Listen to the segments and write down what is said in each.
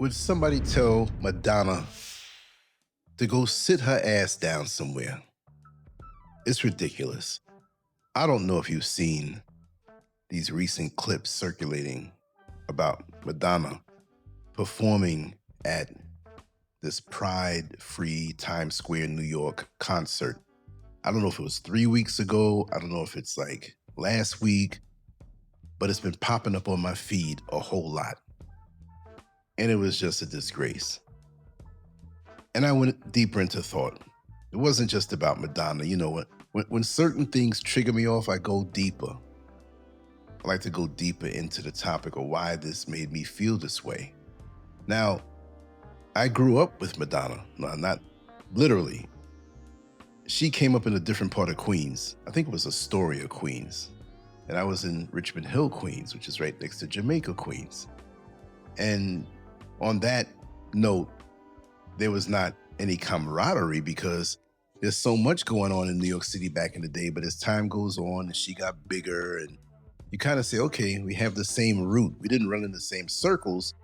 Would somebody tell Madonna to go sit her ass down somewhere? It's ridiculous. I don't know if you've seen these recent clips circulating about Madonna performing at this Pride Free Times Square, New York concert. I don't know if it was 3 weeks ago. I don't know if it's like last week, but it's been popping up on my feed a whole lot. And it was just a disgrace. And I went deeper into thought. It wasn't just about Madonna. You know what? When certain things trigger me off, I go deeper. I like to go deeper into the topic of why this made me feel this way. Now, I grew up with Madonna. No, not literally. She came up in a different part of Queens. I think it was Astoria, Queens. And I was in Richmond Hill, Queens, which is right next to Jamaica, Queens. And on that note, there was not any camaraderie because there's so much going on in New York City back in the day. But as time goes on and she got bigger, and you kind of say, okay, we have the same route. We didn't run in the same circles,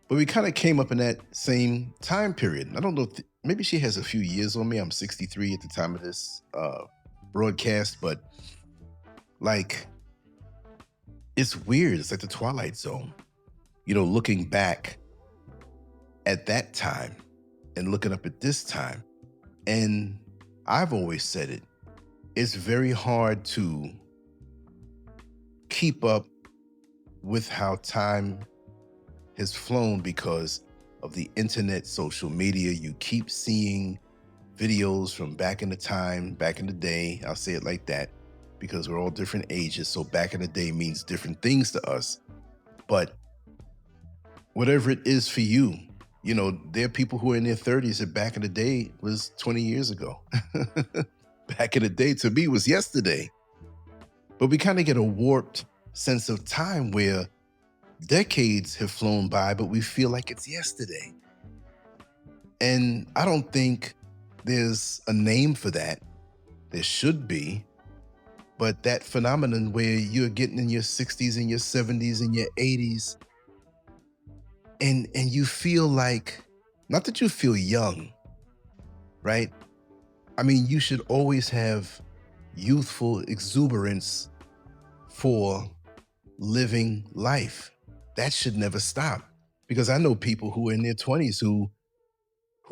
but we kind of came up in that same time period. I don't know, maybe she has a few years on me. I'm 63 at the time of this broadcast, but like, it's weird. It's like the Twilight Zone. You know, looking back at that time and looking up at this time. And I've always said it, it's very hard to keep up with how time has flown because of the internet, social media. You keep seeing videos from back in the time, back in the day. I'll say it like that because we're all different ages. So back in the day means different things to us. But whatever it is for you, you know, there are people who are in their 30s that back in the day was 20 years ago. Back in the day to me was yesterday. But we kind of get a warped sense of time where decades have flown by, but we feel like it's yesterday. And I don't think there's a name for that. There should be. But that phenomenon where you're getting in your 60s and your 70s and your 80s, and you feel like, not that you feel young, right? I mean, you should always have youthful exuberance for living life. That should never stop. Because I know people who are in their 20s who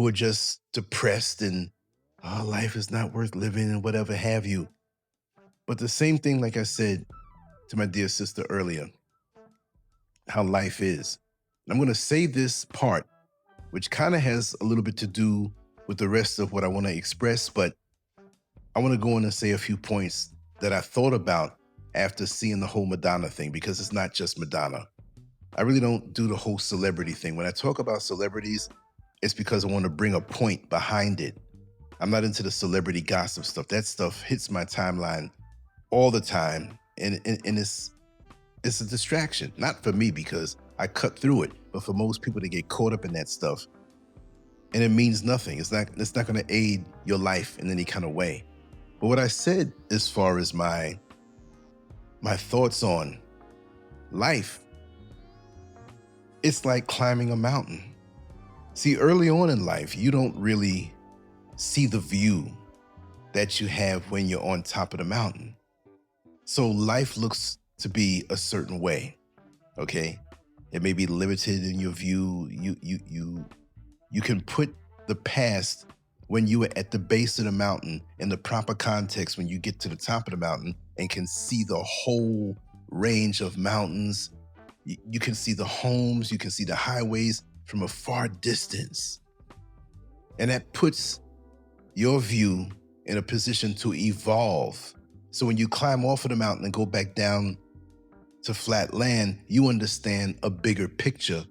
are just depressed and, oh, life is not worth living and whatever have you. But the same thing, like I said to my dear sister earlier, how life is. I'm going to say this part, which kind of has a little bit to do with the rest of what I want to express, but I want to go in and say a few points that I thought about after seeing the whole Madonna thing, because it's not just Madonna. I really don't do the whole celebrity thing. When I talk about celebrities, it's because I want to bring a point behind it. I'm not into the celebrity gossip stuff. That stuff hits my timeline all the time, and it's a distraction. Not for me because I cut through it, but for most people to get caught up in that stuff, and it means nothing. It's not going to aid your life in any kind of way. But what I said as far as my thoughts on life, it's like climbing a mountain. See, early on in life, you don't really see the view that you have when you're on top of the mountain. So life looks to be a certain way, okay? It may be limited in your view. You can put the past when you were at the base of the mountain in the proper context when you get to the top of the mountain and can see the whole range of mountains. You can see the homes, you can see the highways from a far distance. And that puts your view in a position to evolve. So when you climb off of the mountain and go back down to flat land, you understand a bigger picture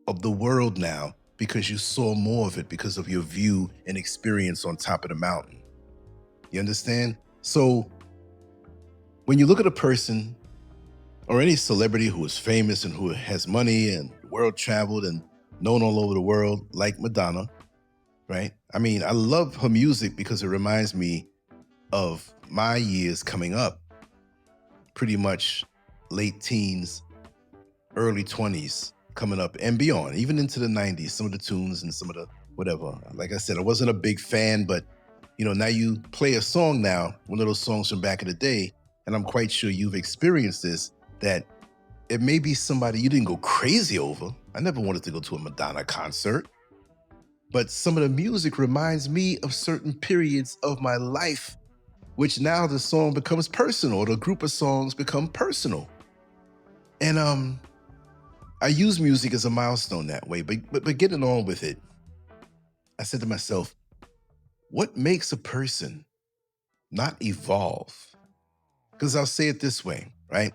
of the world now because you saw more of it because of your view and experience on top of the mountain. You understand? So when you look at a person or any celebrity who is famous and who has money and world traveled and known all over the world, like Madonna, right? I mean, I love her music because it reminds me of my years coming up, pretty much late teens, early 20s, coming up and beyond, even into the 90s, some of the tunes and some of the whatever. Like I said, I wasn't a big fan, but now you play a song now, one of those songs from back in the day, and I'm quite sure you've experienced this, that it may be somebody you didn't go crazy over. I never wanted to go to a Madonna concert, but some of the music reminds me of certain periods of my life, which now the song becomes personal, or the group of songs become personal. And I use music as a milestone that way, but getting on with it, I said to myself, what makes a person not evolve? Because I'll say it this way, right?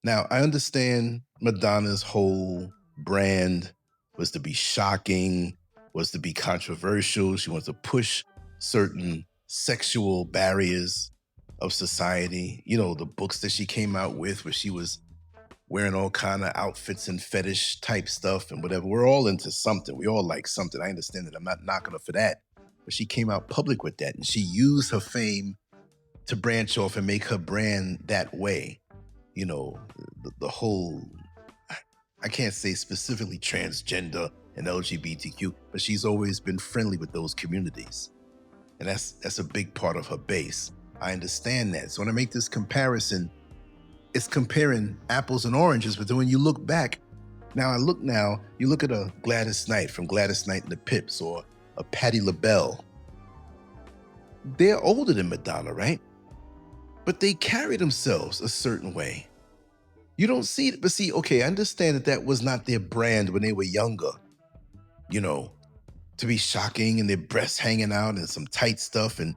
Now, I understand Madonna's whole brand was to be shocking, was to be controversial. She wants to push certain sexual barriers of society. The books that she came out with, where she was wearing all kind of outfits and fetish type stuff and whatever. We're all into something. We all like something. I understand that. I'm not knocking her for that. But she came out public with that, and she used her fame to branch off and make her brand that way. The whole, I can't say specifically transgender and LGBTQ, but she's always been friendly with those communities. And that's a big part of her base. I understand that. So when I make this comparison, it's comparing apples and oranges, but then when you look back, you look at a Gladys Knight from Gladys Knight and the Pips, or a Patti LaBelle. They're older than Madonna, right? But they carry themselves a certain way. You don't see it, but see, okay, I understand that was not their brand when they were younger, to be shocking and their breasts hanging out and some tight stuff and,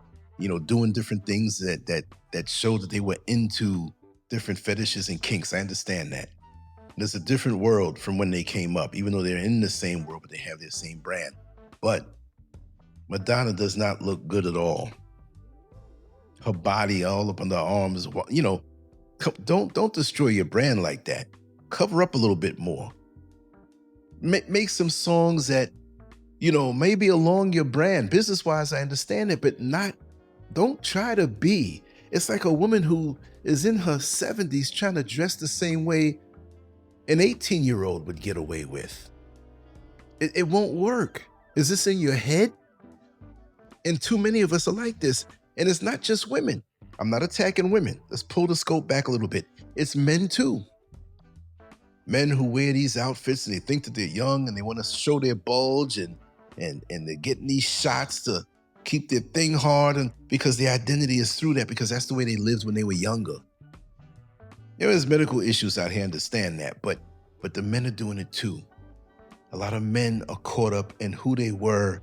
doing different things that showed that they were into different fetishes and kinks. I understand that. There's a different world from when they came up, even though they're in the same world, but they have their same brand. But Madonna does not look good at all. Her body all up on the arms, don't destroy your brand like that. Cover up a little bit more. Make some songs that, maybe along your brand. Business-wise, I understand it, but don't try to be. It's like a woman who is in her 70s trying to dress the same way an 18-year-old would get away with. It won't work. Is this in your head? And too many of us are like this. And it's not just women. I'm not attacking women. Let's pull the scope back a little bit. It's men too. Men who wear these outfits and they think that they're young and they want to show their bulge, and they're getting these shots to keep their thing hard, and because their identity is through that, because that's the way they lived when they were younger. There is medical issues out here, understand that, but the men are doing it too. A lot of men are caught up in who they were.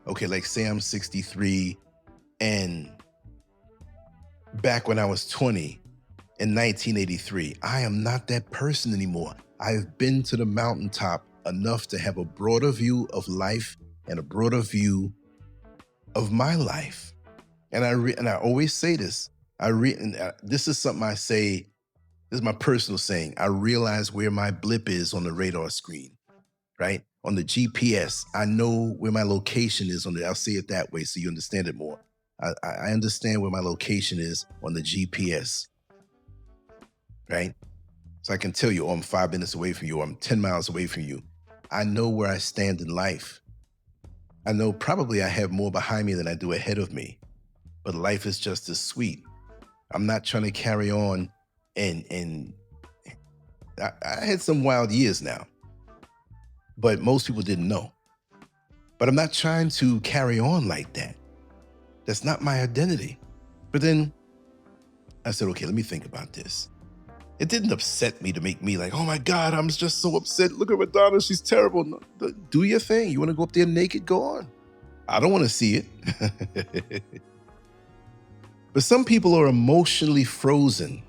Okay, like say I'm 63, and back when I was 20 in 1983, I am not that person anymore. I've been to the mountaintop enough to have a broader view of life and a broader view of my life. And I always say this. This is something I say. This is my personal saying. I realize where my blip is on the radar screen, right? On the GPS, I know where my location is on it. I'll say it that way so you understand it more. I understand where my location is on the GPS, right? So I can tell you, oh, I'm 5 minutes away from you, or I'm 10 miles away from you. I know where I stand in life. I know probably I have more behind me than I do ahead of me, but life is just as sweet. I'm not trying to carry on, and I had some wild years now, but most people didn't know. But I'm not trying to carry on like that. That's not my identity. But then I said, okay, let me think about this. It didn't upset me to make me like, oh my God, I'm just so upset. Look at Madonna, she's terrible. No, do your thing. You want to go up there naked? Go on. I don't want to see it. But some people are emotionally frozen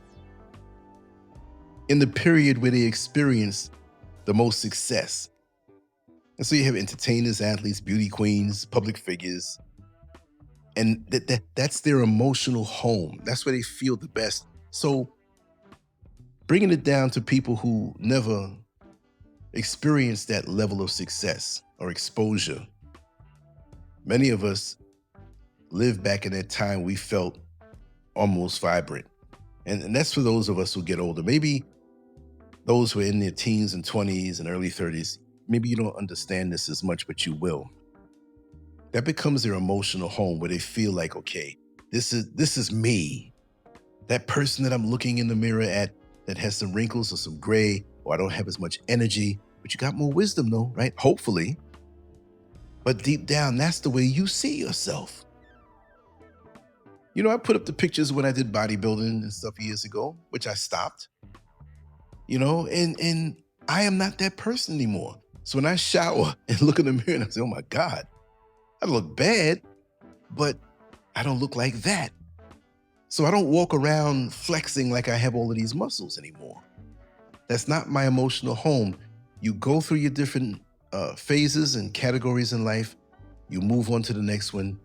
in the period where they experience the most success. And so you have entertainers, athletes, beauty queens, public figures, and that's their emotional home. That's where they feel the best. So bringing it down to people who never experienced that level of success or exposure. Many of us lived back in that time we felt almost vibrant. And that's for those of us who get older. Maybe those who are in their teens and 20s and early 30s, maybe you don't understand this as much, but you will. That becomes their emotional home where they feel like, okay, this is me. That person that I'm looking in the mirror at that has some wrinkles or some gray, or I don't have as much energy, but you got more wisdom though, right? Hopefully. But deep down, that's the way you see yourself. I put up the pictures when I did bodybuilding and stuff years ago, which I stopped, and I am not that person anymore. So when I shower and look in the mirror and I say, oh my God, I look bad, but I don't look like that. So I don't walk around flexing like I have all of these muscles anymore. That's not my emotional home. You go through your different phases and categories in life. You move on to the next one.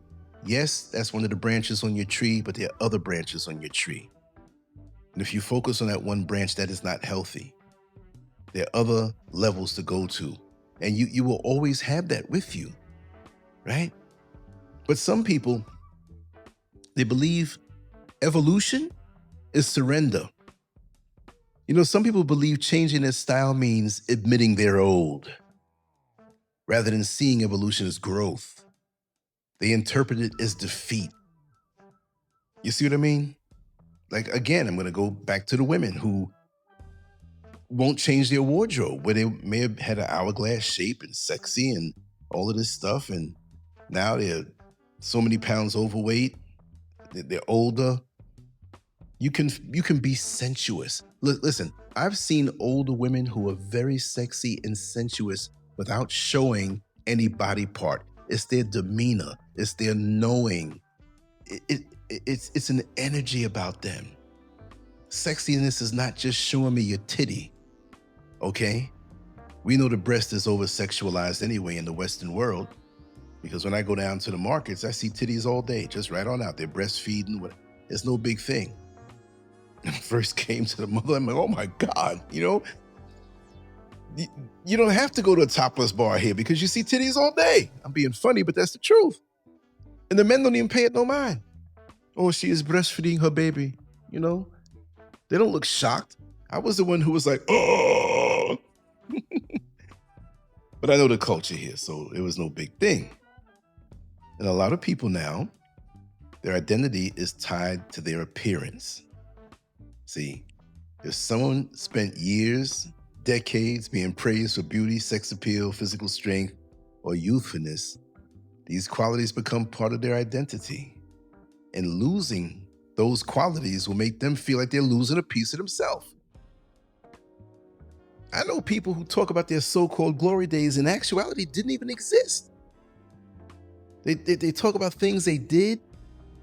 Yes, that's one of the branches on your tree, but there are other branches on your tree. And if you focus on that one branch, that is not healthy. There are other levels to go to. And you will always have that with you, right? But some people, they believe evolution is surrender. Some people believe changing their style means admitting they're old, rather than seeing evolution as growth. They interpret it as defeat. You see what I mean? Like, again, I'm going to go back to the women who won't change their wardrobe, where they may have had an hourglass shape and sexy and all of this stuff. And now they're so many pounds overweight. They're older. You can be sensuous. Listen, I've seen older women who are very sexy and sensuous without showing any body part. It's their demeanor. It's their knowing. It's an energy about them. Sexiness is not just showing me your titty, okay? We know the breast is over-sexualized anyway in the Western world, because when I go down to the markets, I see titties all day, just right on out. They're breastfeeding. It's no big thing. When I first came to the mother, I'm like, oh my God, you don't have to go to a topless bar here because you see titties all day. I'm being funny, but that's the truth. And the men don't even pay it no mind. Oh, she is breastfeeding her baby, They don't look shocked. I was the one who was like, oh. But I know the culture here, so it was no big thing. And a lot of people now, their identity is tied to their appearance. See, if someone spent years, decades being praised for beauty, sex appeal, physical strength, or youthfulness, these qualities become part of their identity. And losing those qualities will make them feel like they're losing a piece of themselves. I know people who talk about their so-called glory days in actuality didn't even exist. They talk about things they did,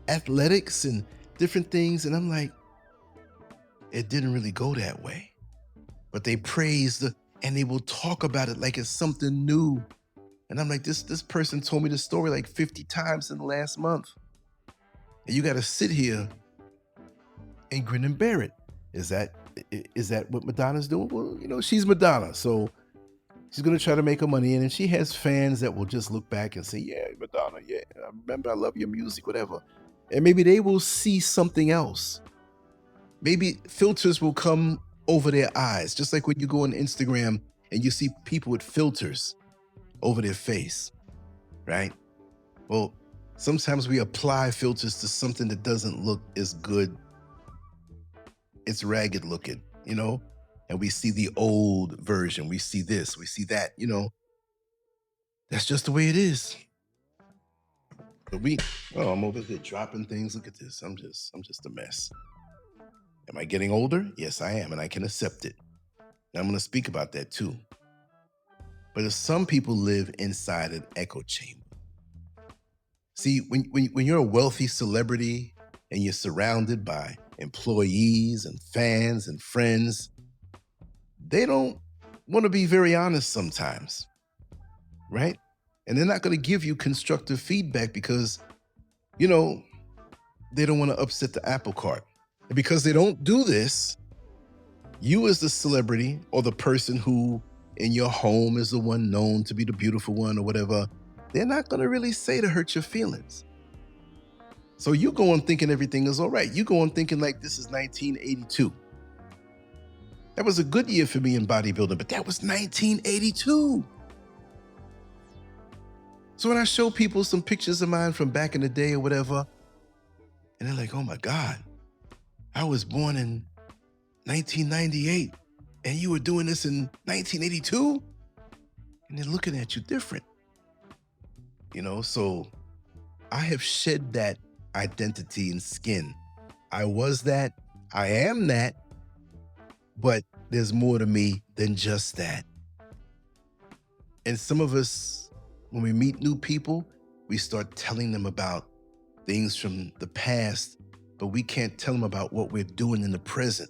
athletics and different things, and I'm like, it didn't really go that way. But they praise and they will talk about it like it's something new. And I'm like, this person told me the story like 50 times in the last month. And you got to sit here and grin and bear it. Is that what Madonna's doing? Well, she's Madonna, so she's going to try to make her money. And she has fans that will just look back and say, yeah, Madonna, yeah, I remember, I love your music, whatever. And maybe they will see something else. Maybe filters will come over their eyes, just like when you go on Instagram and you see people with filters over their face, right? Well, sometimes we apply filters to something that doesn't look as good. It's ragged looking, and we see the old version. We see this, we see that, That's just the way it is. But I'm over there dropping things. Look at this. I'm just a mess. Am I getting older? Yes, I am, and I can accept it. And I'm going to speak about that too. But if some people live inside an echo chamber. See, when you're a wealthy celebrity and you're surrounded by employees and fans and friends, they don't want to be very honest sometimes, right? And they're not going to give you constructive feedback because, they don't want to upset the apple cart. And because they don't do this, you as the celebrity or the person who in your home is the one known to be the beautiful one or whatever, they're not going to really say to hurt your feelings. So you go on thinking everything is all right. You go on thinking like this is 1982. That was a good year for me in bodybuilding, but that was 1982. So when I show people some pictures of mine from back in the day or whatever, and they're like, oh my God, I was born in 1998 and you were doing this in 1982? And they're looking at you different, So I have shed that identity and skin. I was that, I am that, but there's more to me than just that. And some of us, when we meet new people, we start telling them about things from the past, but we can't tell them about what we're doing in the present.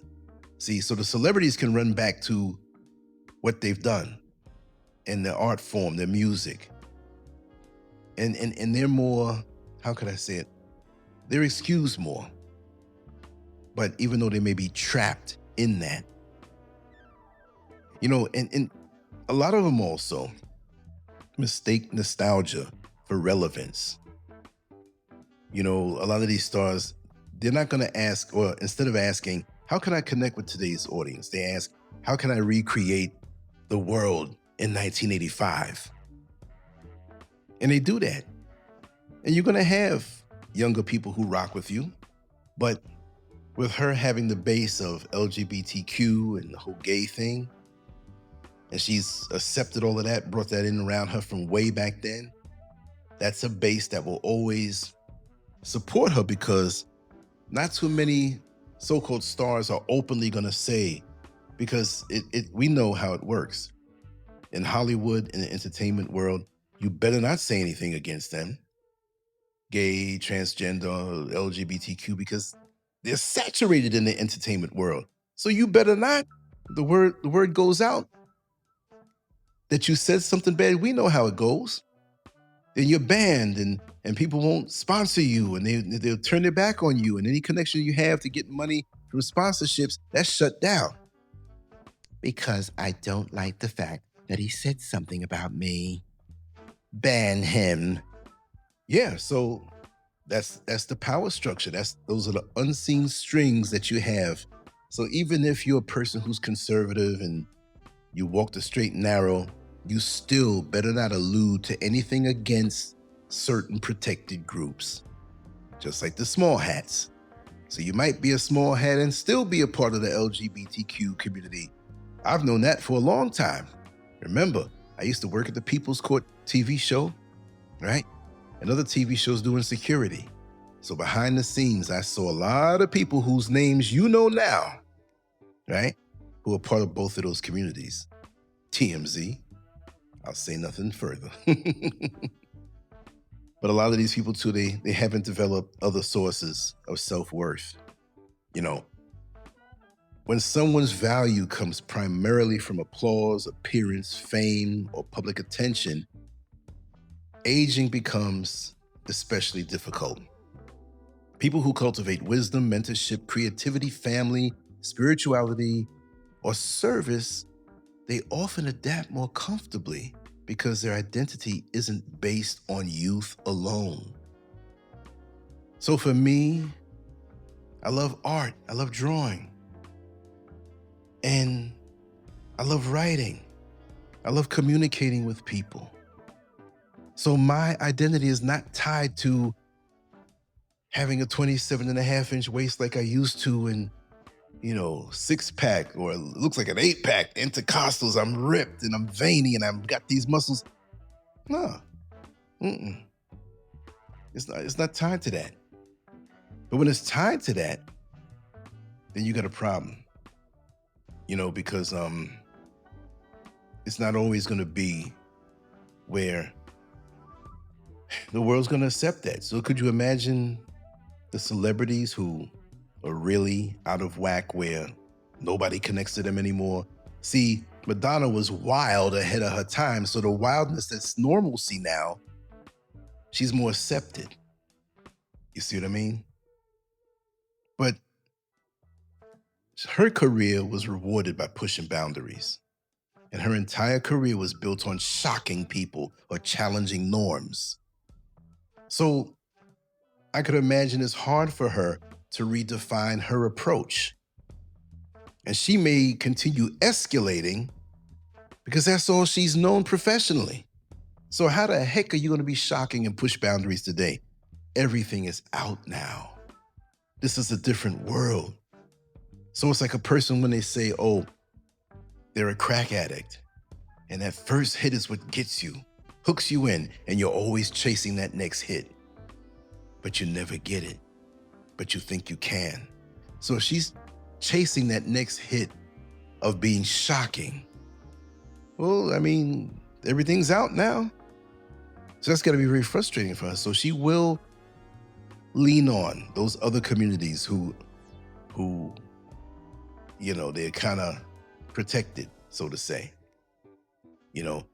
See, so the celebrities can run back to what they've done in their art form, their music. And they're more, how could I say it? They're excused more. But even though they may be trapped in that, and a lot of them also mistake nostalgia for relevance. A lot of these stars, they're not going to ask, or instead of asking, how can I connect with today's audience? They ask, how can I recreate the world in 1985? And they do that. And you're going to have younger people who rock with you. But with her having the base of LGBTQ and the whole gay thing, and she's accepted all of that, brought that in around her from way back then, that's a base that will always support her, because not too many so-called stars are openly going to say, because we know how it works. In Hollywood, in the entertainment world, you better not say anything against them. Gay, transgender, LGBTQ, because they're saturated in the entertainment world. So you better not. The word goes out that you said something bad. We know how it goes. Then you're banned, and people won't sponsor you, and they'll turn their back on you, and any connection you have to get money from sponsorships, that's shut down. Because I don't like the fact that he said something about me. Ban him. Yeah, so that's the power structure. Those are the unseen strings that you have. So even if you're a person who's conservative and you walk the straight and narrow, you still better not allude to anything against certain protected groups, just like the small hats. So you might be a small hat and still be a part of the LGBTQ community. I've known that for a long time. Remember, I used to work at the People's Court TV show, right? And other TV shows doing security. So behind the scenes, I saw a lot of people whose names you know now, right? Who are part of both of those communities. TMZ. I'll say nothing further. But a lot of these people too, they haven't developed other sources of self-worth. When someone's value comes primarily from applause, appearance, fame, or public attention, aging becomes especially difficult. People who cultivate wisdom, mentorship, creativity, family, spirituality, or service, they often adapt more comfortably because their identity isn't based on youth alone. So for me, I love art, I love drawing, and I love writing. I love communicating with people. So my identity is not tied to having a 27.5-inch waist like I used to, and six-pack, or it looks like an 8-pack, intercostals. I'm ripped and I'm veiny and I've got these muscles. No. It's not tied to that. But when it's tied to that, then you got a problem. Because it's not always going to be where the world's going to accept that. So could you imagine the celebrities who are really out of whack, where nobody connects to them anymore? See, Madonna was wild ahead of her time. So the wildness that's normalcy now, she's more accepted. You see what I mean? But her career was rewarded by pushing boundaries. And her entire career was built on shocking people or challenging norms. So I could imagine it's hard for her to redefine her approach. And she may continue escalating because that's all she's known professionally. So, how the heck are you going to be shocking and push boundaries today? Everything is out now. This is a different world. So, it's like a person when they say, oh, they're a crack addict. And that first hit is what gets you, hooks you in, and you're always chasing that next hit. But you never get it, but you think you can. So, if she's chasing that next hit of being shocking, well, I mean, everything's out now. So that's got to be very frustrating for her. So she will lean on those other communities who, they're kind of protected, so to say, you know,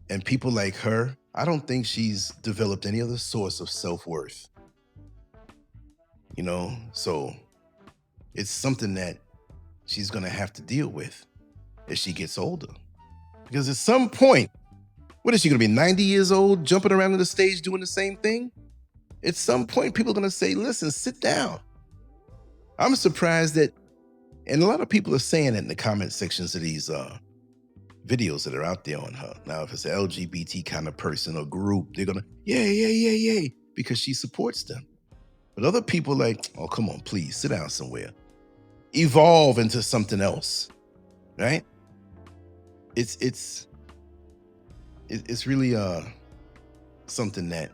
and people like her, I don't think she's developed any other source of self-worth, so it's something that she's going to have to deal with as she gets older. Because at some point, what is she going to be, 90 years old, jumping around on the stage doing the same thing? At some point, people are going to say, listen, sit down. I'm surprised that, and a lot of people are saying it in the comment sections of these videos that are out there on her. Now, if it's an LGBT kind of person or group, they're going to, yay, because she supports them. But other people like, oh, come on, please, sit down somewhere. Evolve into something else, right? It's really something that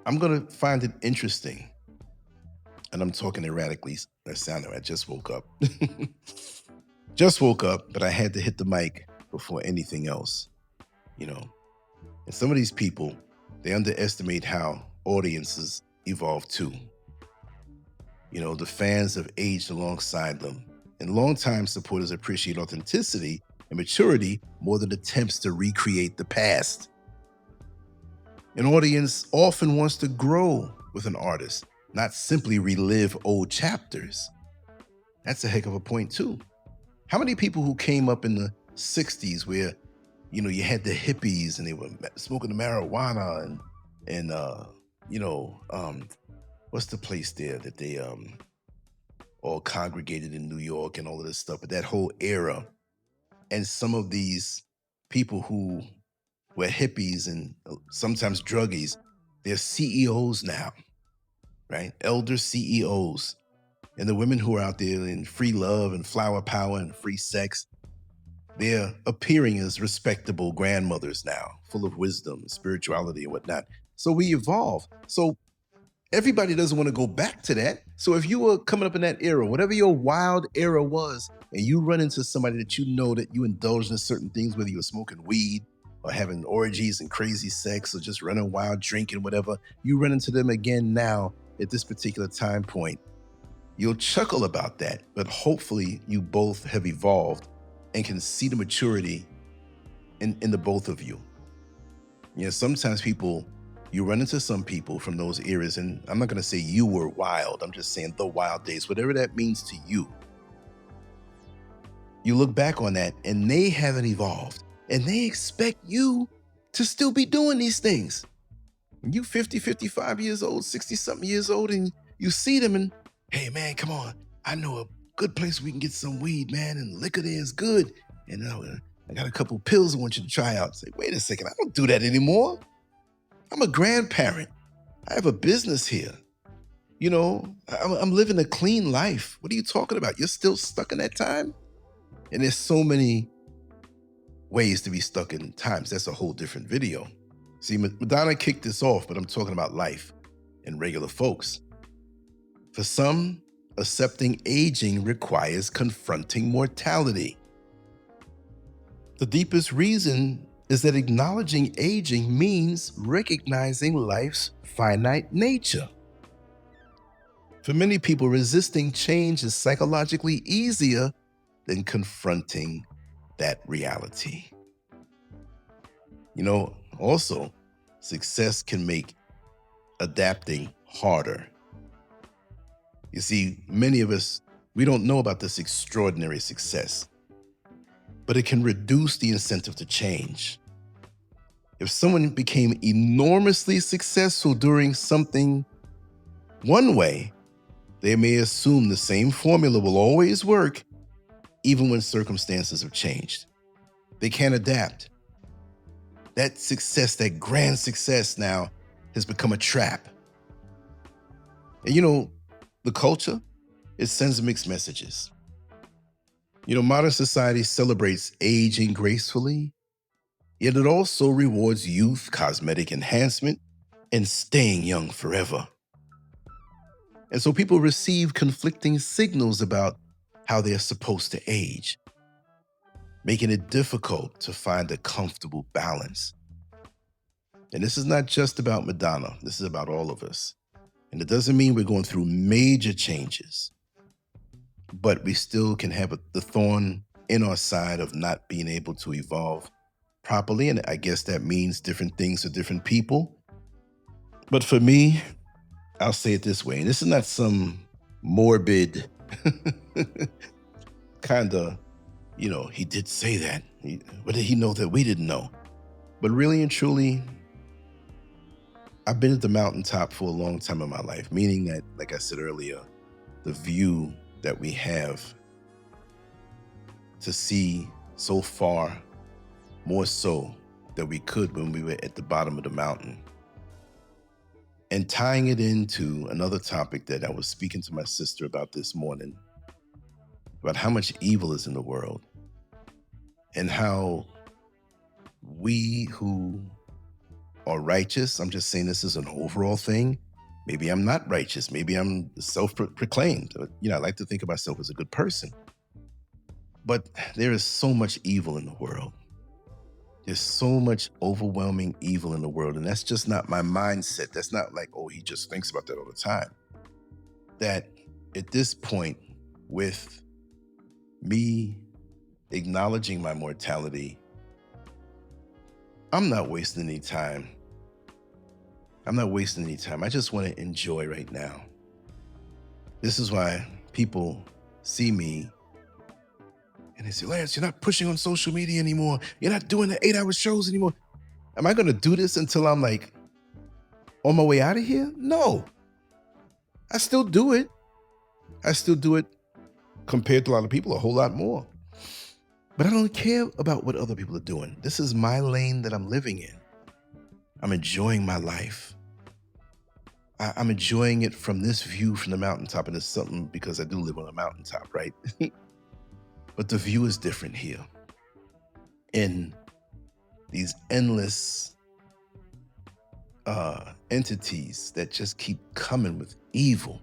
I'm gonna find it interesting. And I'm talking erratically. That sounded, I just woke up. But I had to hit the mic before anything else, And some of these people, they underestimate how audiences evolve too. The fans have aged alongside them, and longtime supporters appreciate authenticity and maturity more than attempts to recreate the past. An audience often wants to grow with an artist, not simply relive old chapters. That's a heck of a point too. How many people who came up in the 60s where, you had the hippies and they were smoking the marijuana and what's the place there that they all congregated in New York and all of this stuff, but that whole era. And some of these people who were hippies and sometimes druggies, they're CEOs now, right? Elder CEOs. And the women who are out there in free love and flower power and free sex, they're appearing as respectable grandmothers now, full of wisdom, spirituality, and whatnot. So we evolve. So everybody doesn't want to go back to that. So if you were coming up in that era, whatever your wild era was, and you run into somebody that that you indulged in certain things, whether you were smoking weed or having orgies and crazy sex or just running wild, drinking, whatever, you run into them again now at this particular time point. You'll chuckle about that, but hopefully you both have evolved and can see the maturity in the both of you. Sometimes you run into some people from those eras, and I'm not going to say you were wild. I'm just saying the wild days, whatever that means to you. You look back on that and they haven't evolved and they expect you to still be doing these things. When you 50, 55 years old, 60 something years old, and you see them and, hey man, come on. I know a good place we can get some weed, man. And liquor there is good. And I got a couple pills I want you to try out. Say, wait a second, I don't do that anymore. I'm a grandparent. I have a business here. I'm living a clean life. What are you talking about? You're still stuck in that time? And there's so many ways to be stuck in times. That's a whole different video. See, Madonna kicked this off, but I'm talking about life and regular folks. For some, accepting aging requires confronting mortality. The deepest reason is that acknowledging aging means recognizing life's finite nature. For many people, resisting change is psychologically easier than confronting that reality. Also, success can make adapting harder. You see, many of us, we don't know about this extraordinary success, but it can reduce the incentive to change. If someone became enormously successful doing something one way, They may assume the same formula will always work, even when circumstances have changed. They can't adapt. That success, that grand success now, has become a trap. And the culture, it sends mixed messages. Modern society celebrates aging gracefully, yet it also rewards youth, cosmetic enhancement, and staying young forever. And so people receive conflicting signals about how they're supposed to age, making it difficult to find a comfortable balance. And this is not just about Madonna, this is about all of us. And it doesn't mean we're going through major changes, but we still can have the thorn in our side of not being able to evolve properly. And I guess that means different things to different people. But for me, I'll say it this way, and this is not some morbid kind of, he did say that. What did he know that we didn't know? But really and truly, I've been at the mountaintop for a long time in my life, meaning that, like I said earlier, the view that we have to see so far, more so than we could when we were at the bottom of the mountain. And tying it into another topic that I was speaking to my sister about this morning, about how much evil is in the world and how we who are righteous, I'm just saying this is an overall thing. Maybe I'm not righteous. Maybe I'm self-proclaimed. I like to think of myself as a good person. But there is so much evil in the world. There's so much overwhelming evil in the world. And that's just not my mindset. That's not like, oh, he just thinks about that all the time. That at this point, with me acknowledging my mortality, I'm not wasting any time. I'm not wasting any time. I just want to enjoy right now. This is why people see me and they say, Lance, you're not pushing on social media anymore. You're not doing the 8-hour shows anymore. Am I going to do this until I'm like on my way out of here? No. I still do it. I still do it compared to a lot of people, a whole lot more. But I don't care about what other people are doing. This is my lane that I'm living in. I'm enjoying my life. I'm enjoying it from this view from the mountaintop, and it's something because I do live on a mountaintop, right? But the view is different here. In these endless entities that just keep coming with evil,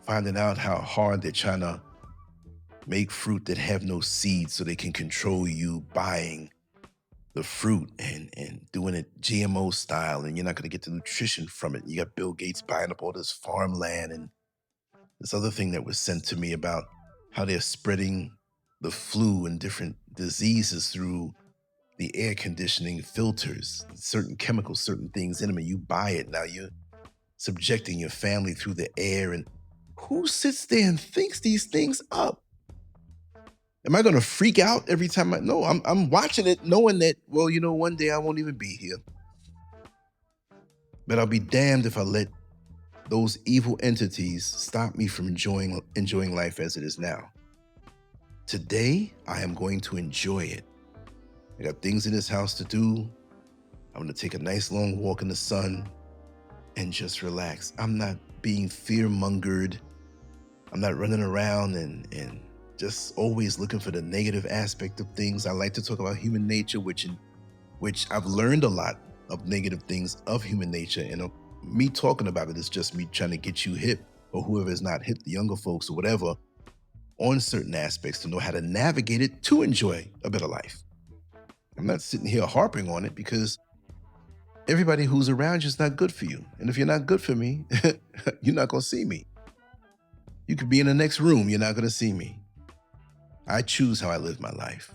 finding out how hard they're trying to make fruit that have no seeds so they can control you buying the fruit and doing it GMO style, and you're not going to get the nutrition from it. You got Bill Gates buying up all this farmland, and this other thing that was sent to me about how they're spreading the flu and different diseases through the air conditioning filters, certain chemicals, certain things in them, and you buy it. Now you're subjecting your family through the air, and who sits there and thinks these things up? Am I going to freak out every time No, I'm watching it knowing that, well, one day I won't even be here. But I'll be damned if I let those evil entities stop me from enjoying life as it is now. Today, I am going to enjoy it. I got things in this house to do. I'm going to take a nice long walk in the sun and just relax. I'm not being fear-mongered. I'm not running around and just always looking for the negative aspect of things. I like to talk about human nature, which I've learned a lot of negative things of human nature. And me talking about it is just me trying to get you hip, or whoever is not hip, the younger folks or whatever, on certain aspects to know how to navigate it to enjoy a better life. I'm not sitting here harping on it because everybody who's around you is not good for you. And if you're not good for me, you're not going to see me. You could be in the next room, you're not going to see me. I choose how I live my life.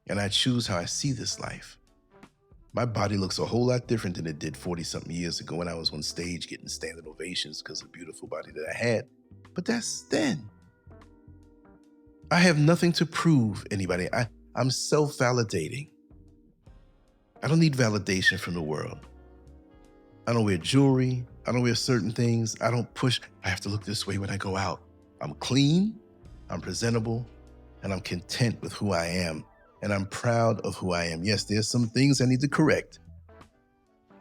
And I choose how I see this life. My body looks a whole lot different than it did 40-something years ago when I was on stage getting standing ovations because of the beautiful body that I had. But that's then. I have nothing to prove anybody. I'm self-validating. I don't need validation from the world. I don't wear jewelry. I don't wear certain things. I don't push. I have to look this way when I go out. I'm clean, I'm presentable, and I'm content with who I am. And I'm proud of who I am. Yes, there's some things I need to correct.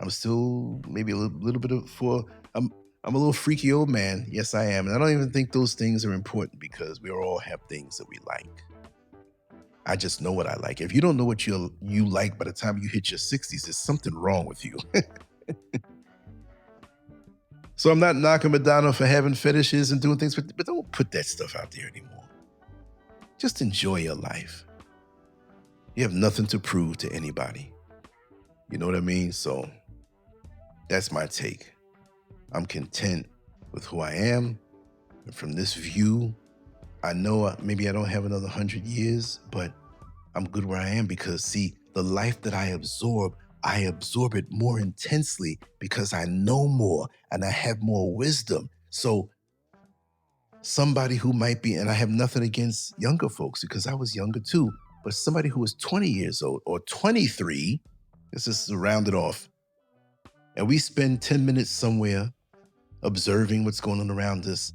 I'm still maybe a little bit of for I'm a little freaky old man. Yes, I am. And I don't even think those things are important because we all have things that we like. I just know what I like. If you don't know what you like by the time you hit your 60s, there's something wrong with you. So I'm not knocking Madonna for having fetishes and doing things, but don't put that stuff out there anymore. Just enjoy your life. You have nothing to prove to anybody. You know what I mean? So that's my take. I'm content with who I am. And from this view, I know maybe I don't have another 100 years, but I'm good where I am because, see, the life that I absorb it more intensely because I know more and I have more wisdom. So somebody who might be, and I have nothing against younger folks because I was younger too, but somebody who is 20 years old or 23, this is to round it off, and we spend 10 minutes somewhere observing what's going on around us.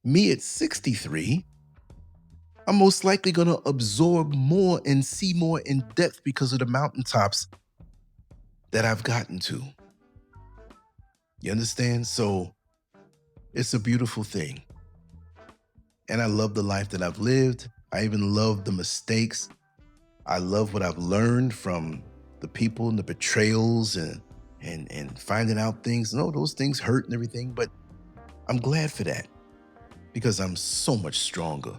Me at 63, I'm most likely going to absorb more and see more in depth because of the mountaintops that I've gotten to. You understand? So it's a beautiful thing. And I love the life that I've lived. I even love the mistakes. I love what I've learned from the people and the betrayals and finding out things. No, those things hurt and everything, but I'm glad for that because I'm so much stronger.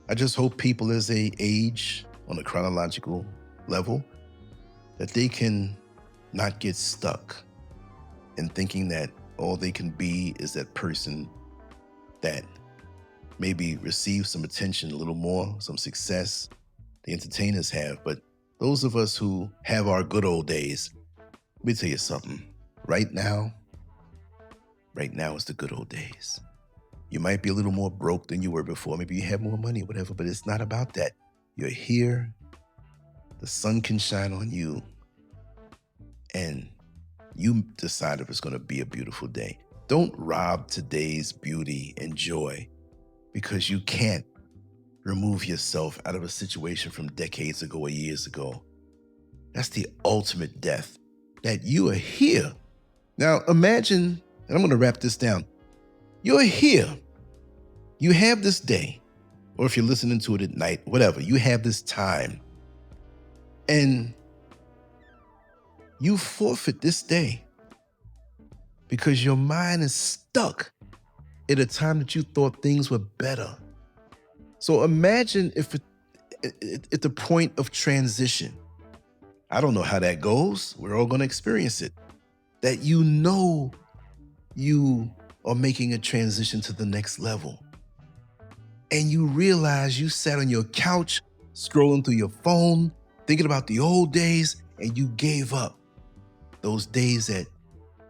I just hope people as they age on a chronological level that they can not get stuck in thinking that all they can be is that person that maybe receives some attention a little more, some success the entertainers have. But those of us who have our good old days, let me tell you something. Right now is the good old days. You might be a little more broke than you were before. Maybe you have more money, whatever, but it's not about that. You're here. The sun can shine on you. And you decide if it's going to be a beautiful day. Don't rob today's beauty and joy because you can't remove yourself out of a situation from decades ago or years ago. That's the ultimate death, that you are here. Now imagine, and I'm going to wrap this down. You're here. You have this day, or if you're listening to it at night, whatever, you have this time. And you forfeit this day because your mind is stuck at a time that you thought things were better. So imagine if at the point of transition, I don't know how that goes. We're all going to experience it. That you know you are making a transition to the next level. And you realize you sat on your couch, scrolling through your phone, thinking about the old days, and you gave up. Those days that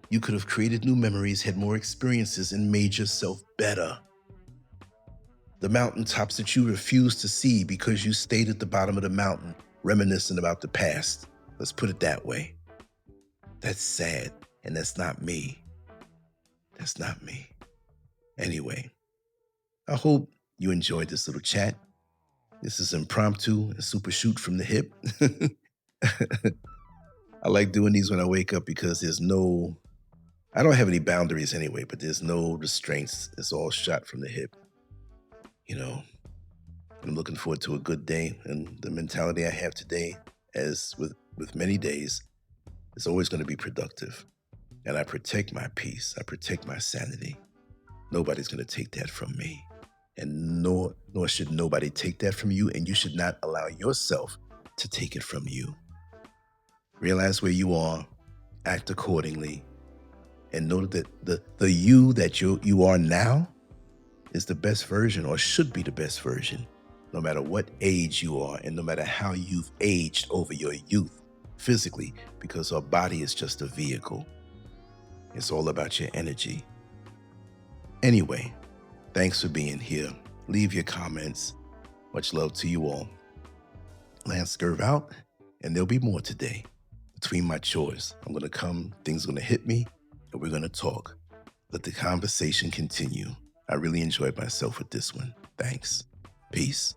you could have created new memories, had more experiences, and made yourself better. The mountaintops that you refused to see because you stayed at the bottom of the mountain, reminiscing about the past. Let's put it that way. That's sad, and that's not me. That's not me. Anyway, I hope you enjoyed this little chat. This is impromptu and super shoot from the hip. I like doing these when I wake up because I don't have any boundaries anyway, but there's no restraints. It's all shot from the hip. You know, I'm looking forward to a good day, and the mentality I have today, as with many days, is always going to be productive. And I protect my peace. I protect my sanity. Nobody's going to take that from me. And nor should nobody take that from you, and you should not allow yourself to take it from you. Realize where you are, act accordingly, and know that the you that you are now is the best version, or should be the best version, no matter what age you are and no matter how you've aged over your youth physically, because our body is just a vehicle. It's all about your energy. Anyway, thanks for being here. Leave your comments. Much love to you all. LanceScurv out, and there'll be more today. Between my chores, I'm going to come, things are going to hit me, and we're going to talk. Let the conversation continue. I really enjoyed myself with this one. Thanks. Peace.